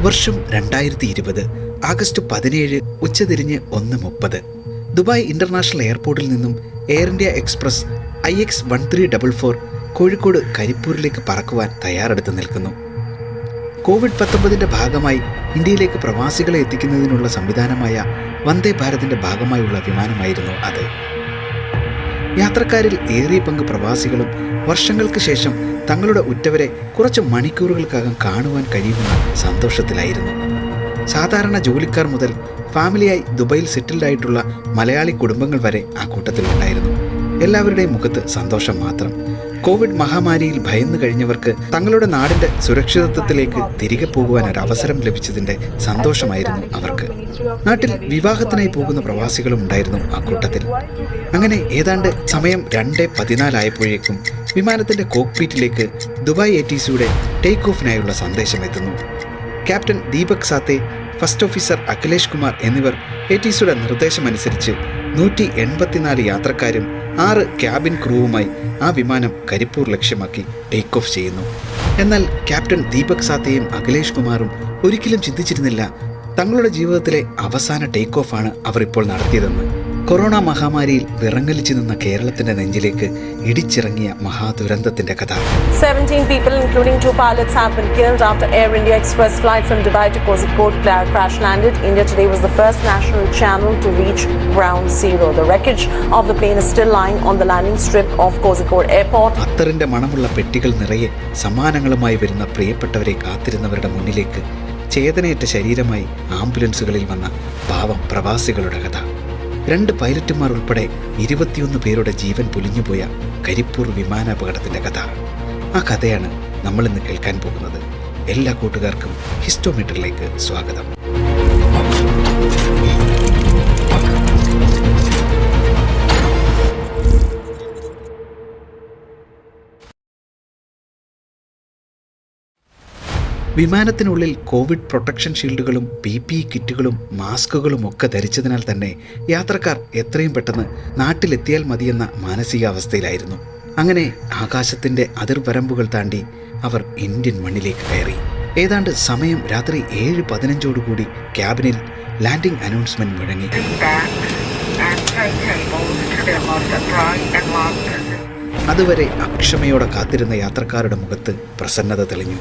വർഷം 2020 ആഗസ്റ്റ് 17 ഉച്ചതിരിഞ്ഞ് 1:30 Dubai international എയർപോർട്ടിൽ നിന്നും Air India Express IX1344 Kozhikode കരിപ്പൂരിലേക്ക് പറക്കുവാൻ തയ്യാറെടുത്ത് നിൽക്കുന്നു. കോവിഡ്-19 ഭാഗമായി ഇന്ത്യയിലേക്ക് പ്രവാസികളെ എത്തിക്കുന്നതിനുള്ള സംവിധാനമായ വന്ദേ ഭാരതിന്റെ ഭാഗമായുള്ള വിമാനമായിരുന്നു അത്. യാത്രക്കാരിൽ ഏറിയ പങ്ക് പ്രവാസികളും വർഷങ്ങൾക്ക് ശേഷം തങ്ങളുടെ ഉറ്റവരെ കുറച്ച് മണിക്കൂറുകൾക്കകം കാണുവാൻ കഴിയുമെന്ന സന്തോഷത്തിലായിരുന്നു. സാധാരണ ജോലിക്കാർ മുതൽ ഫാമിലിയായി ദുബൈയിൽ സെറ്റിൽഡ് ആയിട്ടുള്ള മലയാളി കുടുംബങ്ങൾ വരെ ആ കൂട്ടത്തിലുണ്ടായിരുന്നു. എല്ലാവരുടെയും മുഖത്ത് സന്തോഷം മാത്രം. കോവിഡ് മഹാമാരിയിൽ ഭയന്നു കഴിഞ്ഞവർക്ക് തങ്ങളുടെ നാടിൻ്റെ സുരക്ഷിതത്വത്തിലേക്ക് തിരികെ പോകുവാൻ ഒരു അവസരം ലഭിച്ചതിൻ്റെ സന്തോഷമായിരുന്നു അവർക്ക്. നാട്ടിൽ വിവാഹത്തിനായി പോകുന്ന പ്രവാസികളും ഉണ്ടായിരുന്നു ആ കൂട്ടത്തിൽ. അങ്ങനെ ഏതാണ്ട് സമയം 2:14 ആയപ്പോഴേക്കും വിമാനത്തിൻ്റെ കോക്ക്പീറ്റിലേക്ക് ദുബായ് ATCയുടെ ടേക്ക് ഓഫിനായുള്ള സന്ദേശം എത്തുന്നു. Captain Deepak Sathe, first officer Akhilesh Kumar എന്നിവർ ATCയുടെ നിർദ്ദേശമനുസരിച്ച് 184 യാത്രക്കാരും 6 ക്യാബിൻ ക്രൂവുമായി ആ വിമാനം കരിപ്പൂർ ലക്ഷ്യമാക്കി ടേക്ക് ഓഫ് ചെയ്യുന്നു. എന്നാൽ ക്യാപ്റ്റൻ ദീപക് സാത്തയും അഖിലേഷ് കുമാറും ഒരിക്കലും ചിന്തിച്ചിരുന്നില്ല തങ്ങളുടെ ജീവിതത്തിലെ അവസാന ടേക്ക് ഓഫാണ് അവർ ഇപ്പോൾ നടത്തിയതെന്ന്. കൊറോണ മഹാമാരിയിൽ വിറങ്ങലിച്ചു നിന്ന കേരളത്തിന്റെ നെഞ്ചിലേക്ക് ഇടിച്ചിറങ്ങിയ മഹാദുരന്തത്തിന്റെ കഥ. 17 people including 2 pilots have been killed after Air India Express flight from Dubai to Kozhikode crash landed. India today was the first national channel to reach ground zero. The wreckage of the plane is still lying on the landing strip of Kozhikode Airport. അത്തറിന്റെ മണമുള്ള പെട്ടികൾ നിറയെ സമ്മാനങ്ങളുമായി വരുന്ന പ്രിയപ്പെട്ടവരെ കാത്തിരുന്നവരുടെ മുന്നിലേക്ക് ചേതനയേറ്റ ശരീരമായി ആംബുലൻസുകളിൽ വന്ന പാവം പ്രവാസികളുടെ കഥ. 2 പൈലറ്റുമാർ ഉൾപ്പെടെ 21 പേരുടെ ജീവൻ പൊലിഞ്ഞുപോയ കരിപ്പൂർ വിമാനാപകടത്തിൻ്റെ കഥ. ആ കഥയാണ് നമ്മളിന്ന് കേൾക്കാൻ പോകുന്നത്. എല്ലാ കൂട്ടുകാർക്കും ഹിസ്റ്റോമീറ്ററിലേക്ക് സ്വാഗതം. വിമാനത്തിനുള്ളിൽ കോവിഡ് പ്രൊട്ടക്ഷൻ ഷീൽഡുകളും PPE കിറ്റുകളും മാസ്കുകളും ഒക്കെ ധരിച്ചതിനാൽ തന്നെ യാത്രക്കാർ എത്രയും പെട്ടെന്ന് നാട്ടിലെത്തിയാൽ മതിയെന്ന മാനസികാവസ്ഥയിലായിരുന്നു. അങ്ങനെ ആകാശത്തിൻ്റെ അതിർവരമ്പുകൾ താണ്ടി അവർ ഇന്ത്യൻ മണ്ണിലേക്ക് കയറി. ഏതാണ്ട് സമയം രാത്രി 7:15 ക്യാബിനിൽ ലാൻഡിംഗ് അനൗൺസ്മെന്റ് മുഴങ്ങി. അതുവരെ അക്ഷമയോടെ കാത്തിരുന്ന യാത്രക്കാരുടെ മുഖത്ത് പ്രസന്നത തെളിഞ്ഞു.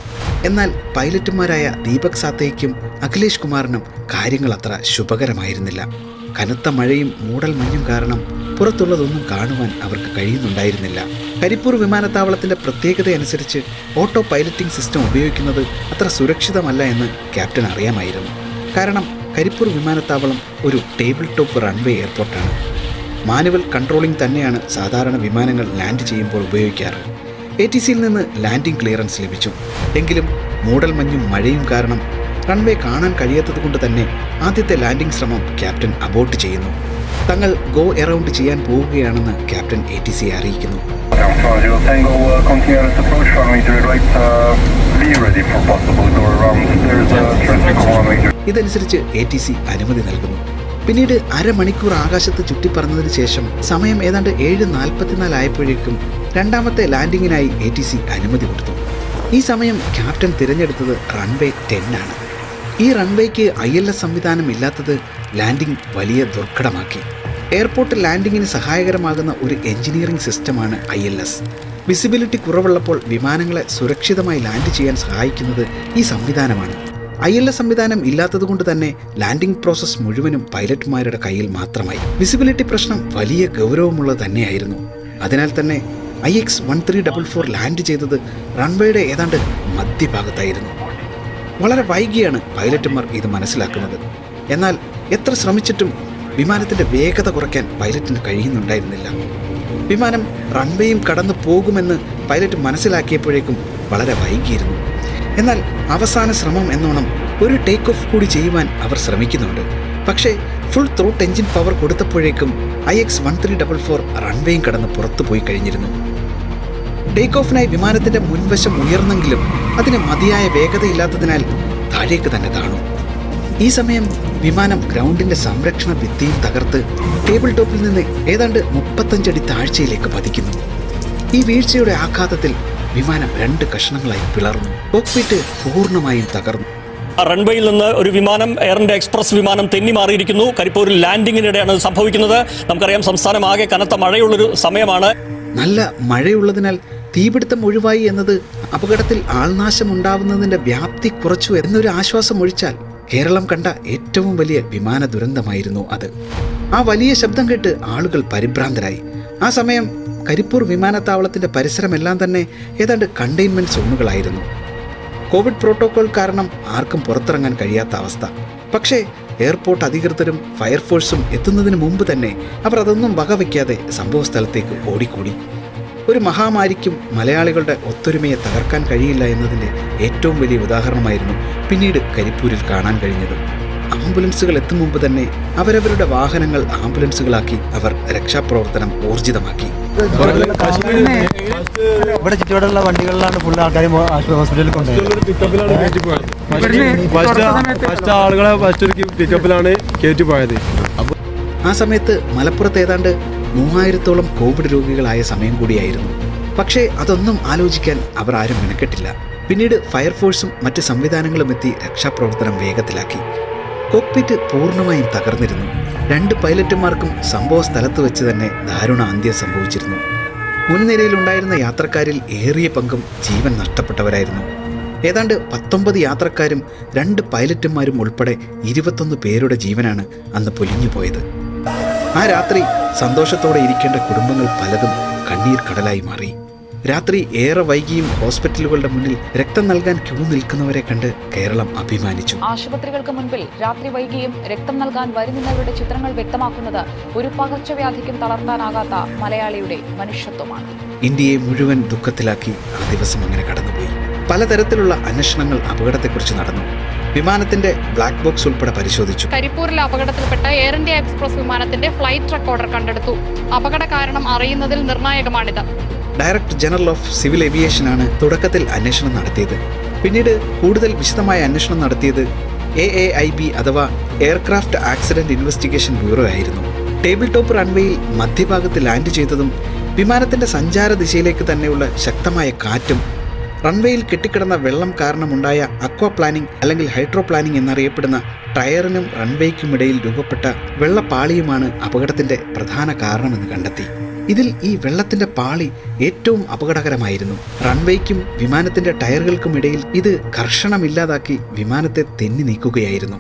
എന്നാൽ പൈലറ്റുമാരായ ദീപക് സാത്തേയ്ക്കും അഖിലേഷ് കുമാറിനും കാര്യങ്ങൾ അത്ര ശുഭകരമായിരുന്നില്ല. കനത്ത മഴയും മൂടൽ മഞ്ഞും കാരണം പുറത്തുള്ളതൊന്നും കാണുവാൻ അവർക്ക് കഴിയുന്നുണ്ടായിരുന്നില്ല. കരിപ്പൂർ വിമാനത്താവളത്തിൻ്റെ പ്രത്യേകത അനുസരിച്ച് ഓട്ടോ പൈലറ്റിംഗ് സിസ്റ്റം ഉപയോഗിക്കുന്നത് അത്ര സുരക്ഷിതമല്ല എന്ന് ക്യാപ്റ്റൻ അറിയാമായിരുന്നു. കാരണം കരിപ്പൂർ വിമാനത്താവളം ഒരു ടേബിൾ ടോപ്പ് റൺവേ എയർപോർട്ടാണ്. മാനുവൽ കൺട്രോളിംഗ് തന്നെയാണ് സാധാരണ വിമാനങ്ങൾ ലാൻഡ് ചെയ്യുമ്പോൾ ഉപയോഗിക്കാറ്. ATCയിൽ നിന്ന് ലാൻഡിംഗ് ക്ലിയറൻസ് ലഭിച്ചു. എങ്കിലും മൂടൽമഞ്ഞും മഴയും കാരണം റൺവേ കാണാൻ കഴിയാത്തത് കൊണ്ട് തന്നെ ആദ്യത്തെ ലാൻഡിംഗ് ശ്രമം ക്യാപ്റ്റൻ അബോർട്ട് ചെയ്യുന്നു. തങ്ങൾ ഗോ എറൗണ്ട് ചെയ്യാൻ പോവുകയാണെന്ന് ക്യാപ്റ്റൻ ATCയെ അറിയിക്കുന്നു. ഇതനുസരിച്ച് ATC അനുമതി നൽകുന്നു. പിന്നീട് അരമണിക്കൂർ ആകാശത്ത് ചുറ്റിപ്പറന്നതിന് ശേഷം സമയം ഏതാണ്ട് 7:44 ആയപ്പോഴേക്കും രണ്ടാമത്തെ ലാൻഡിങ്ങിനായി ATC അനുമതി കൊടുത്തു. ഈ സമയം ക്യാപ്റ്റൻ തിരഞ്ഞെടുത്തത് റൺവേ 10 ആണ്. ഈ റൺവേക്ക് ILS സംവിധാനം ഇല്ലാത്തത് ലാൻഡിംഗ് വലിയ ദുർഘടമാക്കി. എയർപോർട്ട് ലാൻഡിങ്ങിന് സഹായകരമാകുന്ന ഒരു എഞ്ചിനീയറിംഗ് സിസ്റ്റമാണ് ILS. വിസിബിലിറ്റി കുറവുള്ളപ്പോൾ വിമാനങ്ങളെ സുരക്ഷിതമായി ലാൻഡ് ചെയ്യാൻ സഹായിക്കുന്നത് ഈ സംവിധാനമാണ്. ILS സംവിധാനം ഇല്ലാത്തതുകൊണ്ട് തന്നെ ലാൻഡിംഗ് പ്രോസസ്സ് മുഴുവനും പൈലറ്റുമാരുടെ കയ്യിൽ മാത്രമായി. വിസിബിലിറ്റി പ്രശ്നം വലിയ ഗൗരവമുള്ളത് തന്നെയായിരുന്നു. അതിനാൽ തന്നെ IX1344 ലാൻഡ് ചെയ്തത് റൺവേയുടെ ഏതാണ്ട് മധ്യഭാഗത്തായിരുന്നു. വളരെ വൈകിയാണ് പൈലറ്റുമാർ ഇത് മനസ്സിലാക്കുന്നത്. എന്നാൽ എത്ര ശ്രമിച്ചിട്ടും വിമാനത്തിൻ്റെ വേഗത കുറയ്ക്കാൻ പൈലറ്റിന് കഴിയുന്നുണ്ടായിരുന്നില്ല. വിമാനം റൺവേയും കടന്നു പോകുമെന്ന് പൈലറ്റ് മനസ്സിലാക്കിയപ്പോഴേക്കും വളരെ വൈകിയിരുന്നു. എന്നാൽ അവസാന ശ്രമം എന്നോണം ഒരു ടേക്ക് ഓഫ് കൂടി ചെയ്യുവാൻ അവർ ശ്രമിക്കുന്നുണ്ട്. പക്ഷേ ഫുൾ ത്രോട്ട് എഞ്ചിൻ പവർ കൊടുത്തപ്പോഴേക്കും IX1344 റൺവേയും കടന്ന് പുറത്തു പോയി കഴിഞ്ഞിരുന്നു. ടേക്ക് ഓഫിനായി വിമാനത്തിൻ്റെ മുൻവശം ഉയർന്നെങ്കിലും അതിന് മതിയായ വേഗതയില്ലാത്തതിനാൽ താഴേക്ക് തന്നെ താണു. ഈ സമയം വിമാനം ഗ്രൗണ്ടിൻ്റെ സംരക്ഷണ ഭിത്തിയും തകർത്ത് ടേബിൾ ടോപ്പിൽ നിന്ന് ഏതാണ്ട് 35 അടി താഴ്ചയിലേക്ക് പതിക്കുന്നു. ഈ വീഴ്ചയുടെ ആഘാതത്തിൽ വിമാനം 2 കഷണങ്ങളായി പിളർന്നു. കോക്ക്പിറ്റ് പൂർണ്ണമായും തകർന്നു. റൺവേയിൽ നിന്ന് ഒരു വിമാനം, എയർ ഇന്ത്യ എക്സ്പ്രസ് വിമാനം തെന്നി മാറിയിരിക്കുന്നു. കരിപ്പൂരിൽ ലാൻഡിങ്ങിനിടെയാണ് ഇത് സംഭവിക്കുന്നത്. നമുക്കറിയാം, സംസ്ഥാനമാകെ കനത്ത മഴയുള്ളൊരു സമയമാണ്. നല്ല മഴയുള്ളതിനാൽ തീപിടുത്തം ഒഴിവായി എന്നത് അപകടത്തിൽ ആൾനാശം ഉണ്ടാവുന്നതിന്റെ വ്യാപ്തി കുറച്ചു എന്നൊരു ആശ്വാസം ഒഴിച്ചാൽ കേരളം കണ്ട ഏറ്റവും വലിയ വിമാന ദുരന്തമായിരുന്നു അത്. ആ വലിയ ശബ്ദം കേട്ട് ആളുകൾ പരിഭ്രാന്തരായി. ആ സമയം കരിപ്പൂർ വിമാനത്താവളത്തിന്റെ പരിസരമെല്ലാം തന്നെ ഏതാണ്ട് കണ്ടെയ്ൻമെന്റ് സോണുകളായിരുന്നു. കോവിഡ് പ്രോട്ടോകോൾ കാരണം ആർക്കും പുറത്തിറങ്ങാൻ കഴിയാത്ത അവസ്ഥ. പക്ഷേ എയർപോർട്ട് അധികൃതരും ഫയർഫോഴ്സും എത്തുന്നതിന് മുമ്പ് തന്നെ അവർ അതൊന്നും വകവയ്ക്കാതെ സംഭവ സ്ഥലത്തേക്ക് ഓടിക്കൂടി. ഒരു മഹാമാരിക്കും മലയാളികളുടെ ഒത്തൊരുമയെ തകർക്കാൻ കഴിയില്ല എന്നതിൻ്റെ ഏറ്റവും വലിയ ഉദാഹരണമായിരുന്നു പിന്നീട് കരിപ്പൂരിൽ കാണാൻ കഴിഞ്ഞത്. ആംബുലൻസുകൾ എത്തും മുമ്പ് തന്നെ അവരവരുടെ വാഹനങ്ങൾ ആംബുലൻസുകളാക്കി അവർ രക്ഷാപ്രവർത്തനം ഊർജിതമാക്കി. ഇവിടെ ചുറ്റുപാടുള്ള വണ്ടികളിലാണ് ഫുൾ ആൾക്കാർ ഹോസ്പിറ്റലിൽ ആളുകളെ പിക്കപ്പിലാണ് കയറ്റിപ്പോയത്. ആ സമയത്ത് മലപ്പുറത്ത് ഏതാണ്ട് 3000-ഓളം കോവിഡ് രോഗികളായ സമയം കൂടിയായിരുന്നു. പക്ഷേ അതൊന്നും ആലോചിക്കാൻ അവർ ആരും മെനക്കെട്ടില്ല. പിന്നീട് ഫയർഫോഴ്സും മറ്റ് സംവിധാനങ്ങളും എത്തി രക്ഷാപ്രവർത്തനം വേഗത്തിലാക്കി. കോക്പിറ്റ് പൂർണ്ണമായും തകർന്നിരുന്നു. 2 പൈലറ്റുമാർക്കും സംഭവ സ്ഥലത്ത് വെച്ച് തന്നെ ദാരുണ അന്ത്യം സംഭവിച്ചിരുന്നു. മുൻനിരയിലുണ്ടായിരുന്ന യാത്രക്കാരിൽ ഏറിയ പങ്കും ജീവൻ നഷ്ടപ്പെട്ടവരായിരുന്നു. ഏതാണ്ട് 19 യാത്രക്കാരും 2 പൈലറ്റുമാരും ഉൾപ്പെടെ 21 പേരുടെ ജീവനാണ് അന്ന് പൊലിഞ്ഞുപോയത്. ആ രാത്രി സന്തോഷത്തോടെ ഇരിക്കേണ്ട കുടുംബങ്ങൾ പലതും കണ്ണീർ കടലായി മാറി. രാത്രി ഏറെ വൈകിയും ഹോസ്പിറ്റലുകളുടെ മുന്നിൽ രക്തം നൽകാൻ ക്യൂ നിൽക്കുന്നവരെ കണ്ട് കേരളം അഭിമാനിച്ചു. ആശുപത്രികൾക്ക് മുൻപിൽ രാത്രി വൈകിയും രക്തം നൽകാൻ വരുന്നവരുടെ ചിത്രങ്ങൾ വ്യക്തമാക്കുന്നത് ഒരു പകർച്ചവ്യാധിക്കും തളർത്താനാകാത്ത മലയാളിയുടെ മനുഷ്യത്വമാണ്. ഇന്ത്യയെ മുഴുവൻ ദുഃഖത്തിലാക്കി ആ ദിവസം അങ്ങനെ കടന്നുപോയി. പലതരത്തിലുള്ള അന്വേഷണങ്ങൾ അപകടത്തെക്കുറിച്ച് നടന്നു. വിമാനത്തിന്റെ ബ്ലാക്ക് ബോക്സ് ഉൾപ്പെടെ പരിശോധിച്ചു. കരിപ്പൂരിലെ അപകടത്തിൽപ്പെട്ട എയർ ഇന്ത്യ എക്സ്പ്രസ് വിമാനത്തിന്റെ ഫ്ലൈറ്റ് റെക്കോർഡർ കണ്ടെടുത്തു. അപകട കാരണം അറിയുന്നതിൽ നിർണായകമാണിത്. ഡയറക്ടർ ജനറൽ ഓഫ് സിവിൽ ഏവിയേഷനാണ് തുടക്കത്തിൽ അന്വേഷണം നടത്തിയത്. പിന്നീട് കൂടുതൽ വിശദമായ അന്വേഷണം നടത്തിയത് AAIB അഥവാ എയർക്രാഫ്റ്റ് ആക്സിഡന്റ് ഇൻവെസ്റ്റിഗേഷൻ ബ്യൂറോ ആയിരുന്നു. ടേബിൾ ടോപ്പ് റൺവേയിൽ മധ്യഭാഗത്ത് ലാൻഡ് ചെയ്തതും വിമാനത്തിന്റെ സഞ്ചാര ദിശയിലേക്ക് തന്നെയുള്ള ശക്തമായ കാറ്റും റൺവേയിൽ കെട്ടിക്കിടന്ന വെള്ളം കാരണമുണ്ടായ അക്വാ പ്ലാനിംഗ് അല്ലെങ്കിൽ ഹൈഡ്രോ പ്ലാനിംഗ് എന്നറിയപ്പെടുന്ന ടയറിനും റൺവേക്കുമിടയിൽ രൂപപ്പെട്ട വെള്ളപ്പാളിയുമാണ് അപകടത്തിന്റെ പ്രധാന കാരണമെന്ന് കണ്ടെത്തി. ഇതിൽ ഈ വെള്ളത്തിന്റെ പാളി ഏറ്റവും അപകടകരമായിരുന്നു. റൺവേക്കും വിമാനത്തിന്റെ ടയറുകൾക്കുമിടയിൽ ഇത് ഘർഷണമില്ലാതാക്കി വിമാനത്തെ തെന്നി നീക്കുകയായിരുന്നു.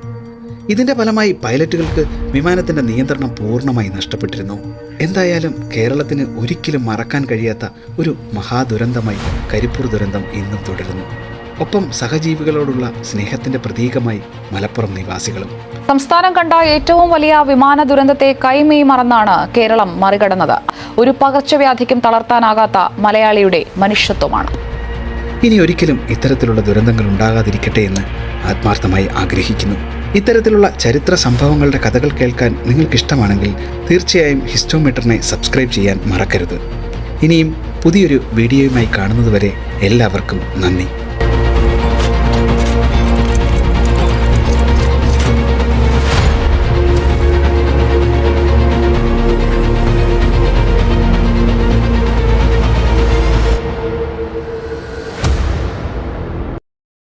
ഇതിന്റെ ഫലമായി പൈലറ്റുകൾക്ക് വിമാനത്തിന്റെ നിയന്ത്രണം പൂർണ്ണമായി നഷ്ടപ്പെട്ടിരുന്നു. എന്തായാലും കേരളത്തിന് ഒരിക്കലും മറക്കാൻ കഴിയാത്ത ഒരു മഹാദുരന്തമായി കരിപ്പൂർ ദുരന്തം ഇന്നും തുടരുന്നു. ഒപ്പം സഹജീവികളോടുള്ള സ്നേഹത്തിന്റെ പ്രതീകമായി മലപ്പുറം നിവാസികളും. സംസ്ഥാനം കണ്ട ഏറ്റവും വലിയ വിമാന ദുരന്തത്തെ കൈമീ മറന്നാണ് കേരളം മറികടന്നത്. ഒരു പകർച്ചവ്യാധിക്കും തളർത്താനാകാത്ത മലയാളിയുടെ മനുഷ്യത്വമാണ്. ഇനി ഒരിക്കലും ഇത്തരത്തിലുള്ള ദുരന്തങ്ങൾ ഉണ്ടാകാതിരിക്കട്ടെ എന്ന് ആത്മാർത്ഥമായി ആഗ്രഹിക്കുന്നു. ഇത്തരത്തിലുള്ള ചരിത്ര സംഭവങ്ങളുടെ കഥകൾ കേൾക്കാൻ നിങ്ങൾക്കിഷ്ടമാണെങ്കിൽ തീർച്ചയായും ഹിസ്റ്റോമീറ്ററിനെ സബ്സ്ക്രൈബ് ചെയ്യാൻ മറക്കരുത്. ഇനിയും പുതിയൊരു വീഡിയോയുമായി കാണുന്നതുവരെ എല്ലാവർക്കും നന്ദി.